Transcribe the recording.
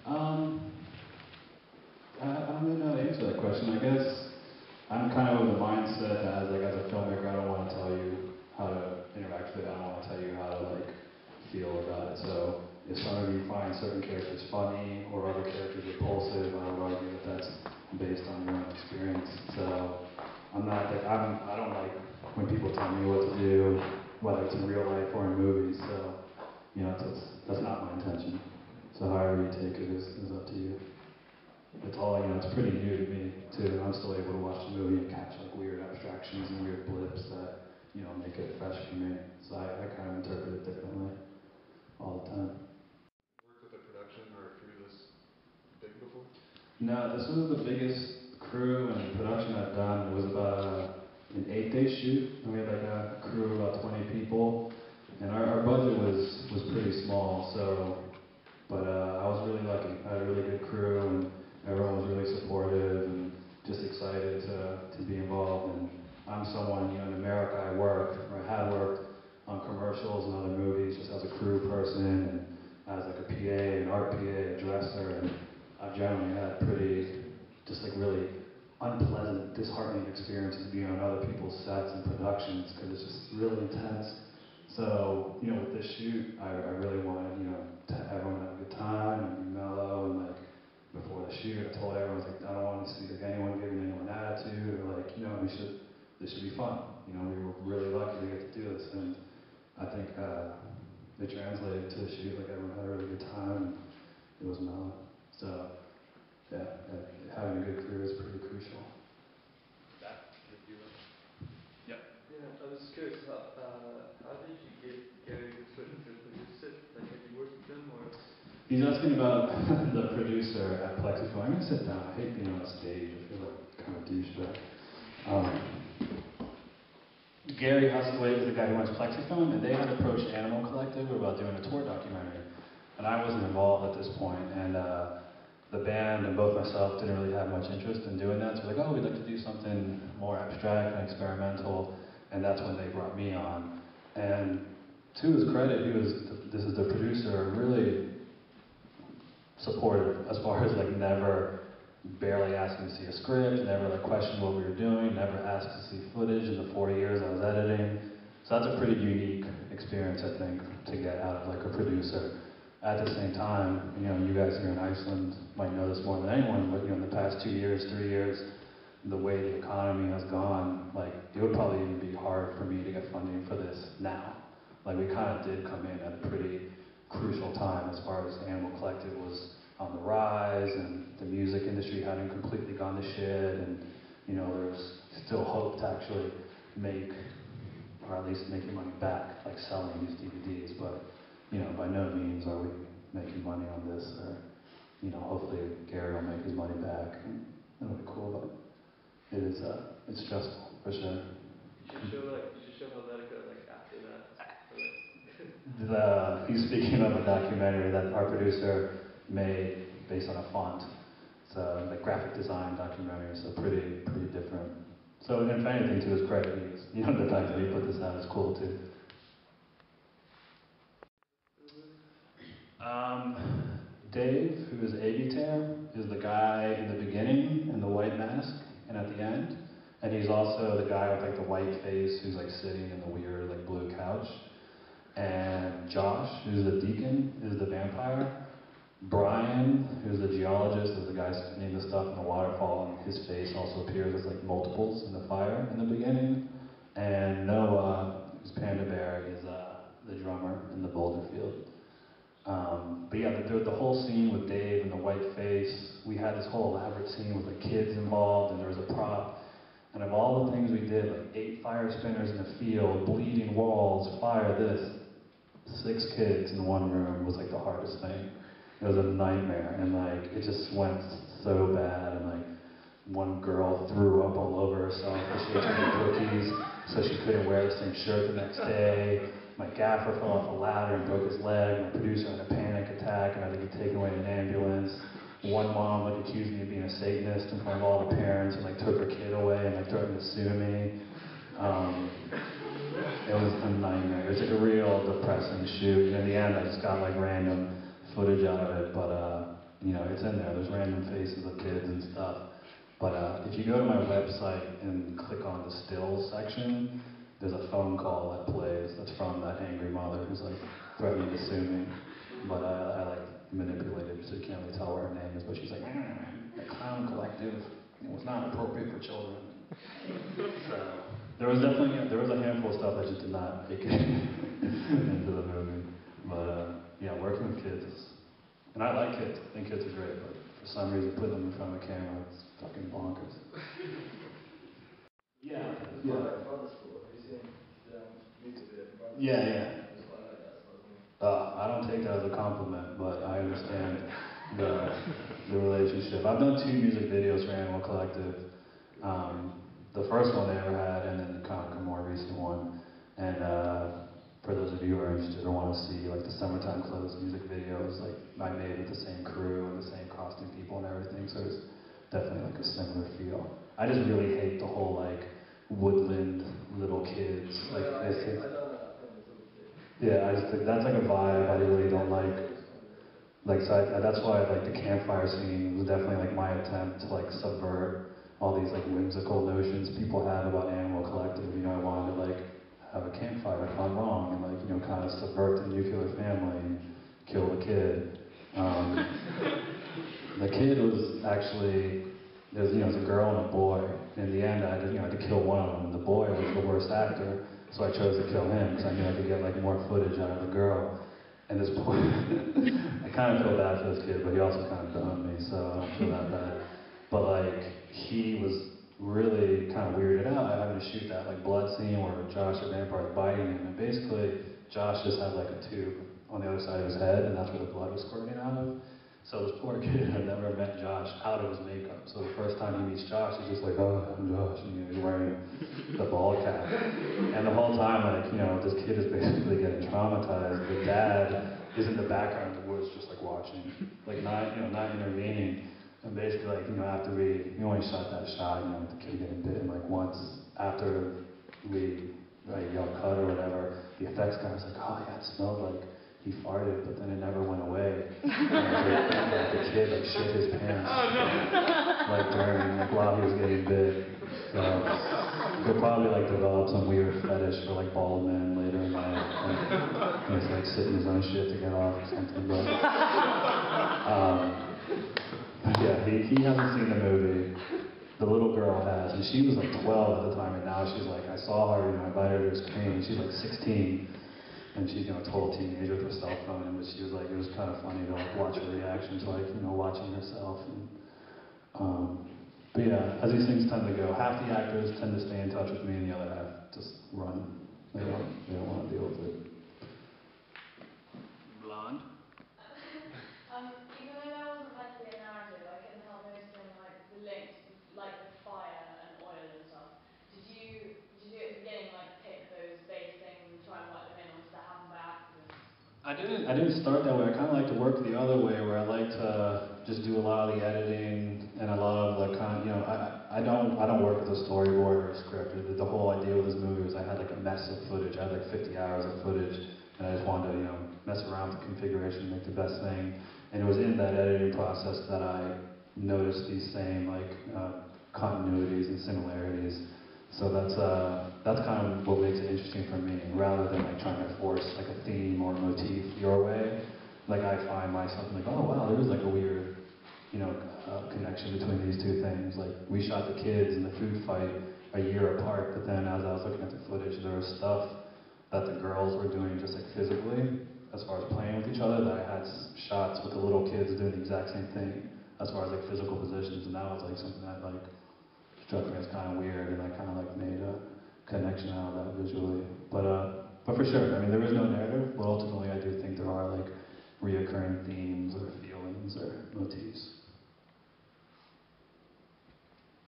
I don't really know how to answer that question. I guess I'm kind of of the mindset that as a filmmaker, I don't want to tell you how to interact with it. I don't want to tell you how to like feel about it. So if some of you find certain characters funny or other characters repulsive, I would argue that that's based on your own experience. So I'm not like I don't like when people tell me what to do, whether it's in real life or in movies. So that's not my intention. So however you take it is up to you. It's all, it's pretty new to me, too. I'm still able to watch the movie and catch, like, weird abstractions and weird blips that, make it fresh for me. So I kind of interpret it differently all the time. Worked with a production or a crew this big before? No, this was the biggest crew and production I've done. It was about an 8-day shoot, and we had, like, a crew of about 20 people. And our budget was pretty small, but I was really lucky. I had a really good crew, and everyone was really supportive and just excited to be involved. And I'm someone, in America I had worked on commercials and other movies just as a crew person and as like a PA, an art PA, a dresser, and I've generally had really unpleasant, disheartening experiences being on other people's sets and productions because it's just really intense. So, with this shoot, I really wanted, to everyone to have a good time and be mellow and like, before the shoot, I told everyone, I don't want to see like anyone giving anyone attitude or like, this should be fun. We were really lucky to get to do this, and I think it translated to the shoot. Like everyone had a really good time, and it was mellow. So, yeah, having a good crew is pretty crucial. Yep. Yeah, I was just curious, how did you get Gary to produce it? Like, have you worked with him or? He's asking about the producer at Plexify. I'm going to sit down. I hate being on stage. I feel like kind of douchebag. Gary Hustway is the guy who runs Plexifilm, and they had approached Animal Collective about doing a tour documentary. And I wasn't involved at this point, and the band and both myself didn't really have much interest in doing that. So we're like, oh, we'd like to do something more abstract and experimental, and that's when they brought me on. And to his credit, this is the producer, really supportive as far as like barely asking to see a script, never like questioned what we were doing, never asked to see footage in the 4 years I was editing. So that's a pretty unique experience, I think, to get out of like a producer. At the same time, you guys here in Iceland might know this more than anyone, but in the past 2 years, 3 years, the way the economy has gone, like it would probably even be hard for me to get funding for this now. Like we kind of did come in at a pretty crucial time as far as Animal Collective was on the rise and the music industry hadn't completely gone to shit, and there was still hope to actually make, or at least make your money back, like selling these DVDs, but by no means are we making money on this, or hopefully Gary will make his money back and it'll be cool, but it's stressful for sure. You should show Helvetica like after that. He's speaking of a documentary that our producer made based on a font. It's a like graphic design documentary, so pretty different. So, and if anything, to his credit, the fact that he put this out is cool too. Dave, who is Avitar, is the guy in the beginning in the white mask and at the end. And he's also the guy with like the white face who's like sitting in the weird like blue couch. And Josh, who's the deacon, is the vampire. Brian, who's the geologist, is the guy spinning the stuff in the waterfall, and his face also appears as like multiples in the fire in the beginning. And Noah, who's Panda Bear, is the drummer in the boulder field. But yeah, the whole scene with Dave and the white face, we had this whole elaborate scene with like kids involved, and there was a prop. And of all the things we did, like 8 fire spinners in the field, bleeding walls, fire, this, 6 kids in one room was like the hardest thing. It was a nightmare, and like it just went so bad, and like one girl threw up all over herself because she ate too many cookies, so she couldn't wear the same shirt the next day. My gaffer fell off a ladder and broke his leg. My producer had a panic attack and had to be taken away in an ambulance. One mom like accused me of being a Satanist in front of all the parents and like took her kid away and like threatened to sue me. It was a nightmare. It was like a real depressing shoot. And in the end, I just got like random footage out of it. But you know, it's in there. There's random faces of kids and stuff. But if you go to my website and click on the stills section, there's a phone call that plays that's from that angry mother who's like threatening to sue me. But I like manipulated so you can't really tell what her name is. But she's like, the clown collective, it was not appropriate for children. So there was definitely, there was a handful of stuff that just did not make it into the movie. But yeah, working with kids is, and I like kids. I think kids are great, but for some reason putting them in front of a camera, it's fucking bonkers. Yeah. Yeah. I don't take that as a compliment, but I understand the relationship. I've done 2 music videos for Animal Collective. The first one they ever had, and then kind of like a more recent one. And for those of you who are interested or want to see like the Summertime Clothes music videos, like I made with the same crew and the same costume people and everything, so it's definitely like a similar feel. I just really hate the whole like woodland little kids like aesthetic. Yeah, I just think that's like a vibe I really don't like. Like so that's why like the campfire scene was definitely like my attempt to like subvert all these like whimsical notions people have about Animal Collective. You know, I wanted to like have a campfire gone wrong and like, you know, kind of subvert the nuclear family and kill the kid. The kid was actually, there's, you know, there's a girl and a boy. In the end, I had to, you know, I had to kill one of them. The boy was the worst actor, so I chose to kill him because I knew I could get like more footage out of the girl. And this boy, I kind of feel bad for this kid, but he also kind of done me, so I don't feel that bad. But like, he was really kind of weirded out having to shoot that like blood scene where Josh the vampire is biting him, and basically Josh just had like a tube on the other side of his head, and that's where the blood was squirting out of. So this poor kid had never met Josh out of his makeup. So the first time he meets Josh, he's just like, oh, I'm Josh, and you know, he's wearing the ball cap. And the whole time, like, you know, this kid is basically getting traumatized. The dad is in the background in the woods just like watching, like not, you know, not intervening. And basically, like, you know, after we only shot that shot, you know, with the kid getting bitten, like once after we yelled cut or whatever, the effects guy was like, oh yeah, it smelled like he farted, but then it never went away. Like the kid like shit his pants, like during, like while he was getting bit. So he'll probably like develop some weird fetish for like bald men later in life. Like, he's like sitting his own shit to get off or something. But yeah, he hasn't seen the movie. The little girl has, and she was like 12 at the time, and now she's like, I saw her, you know, I invited her to screen, and she's like 16. And she's, you know, a total teenager with her cell phone, and but she was like, it was kind of funny to like watch her reaction to like, you know, watching herself. And, but yeah, as these things tend to go, half the actors tend to stay in touch with me, and the other half just run. They don't want to deal with it. Blonde. Even though there wasn't meant to be a narrative, I couldn't help noticing like the links, like with fire and oil and stuff. Did you at the beginning like pick those base things and try and work them in, or did that happen by accident? I didn't start that way. I kind of like to work the other way, where I like to just do a lot of the editing and a lot of the you know, I don't work with a storyboard or a script. The whole idea with this movie was I had like a mess of footage. I had like 50 hours of footage, and I just wanted to, you know, mess around with the configuration, make the best thing. And it was in that editing process that I noticed these same like continuities and similarities. So that's kind of what makes it interesting for me, rather than like trying to force like a theme or a motif your way. Like I find myself like, oh wow, there is like a weird, you know, connection between these two things. Like we shot the kids and the food fight a year apart, but then as I was looking at the footage, there was stuff that the girls were doing just like physically, as far as playing with each other, that I had shots with the little kids doing the exact same thing, as far as like physical positions, and that was like something that like struck me as kind of weird, and I kind of like made a connection out of that visually. But for sure, I mean, there is no narrative, but ultimately I do think there are like reoccurring themes or feelings or motifs.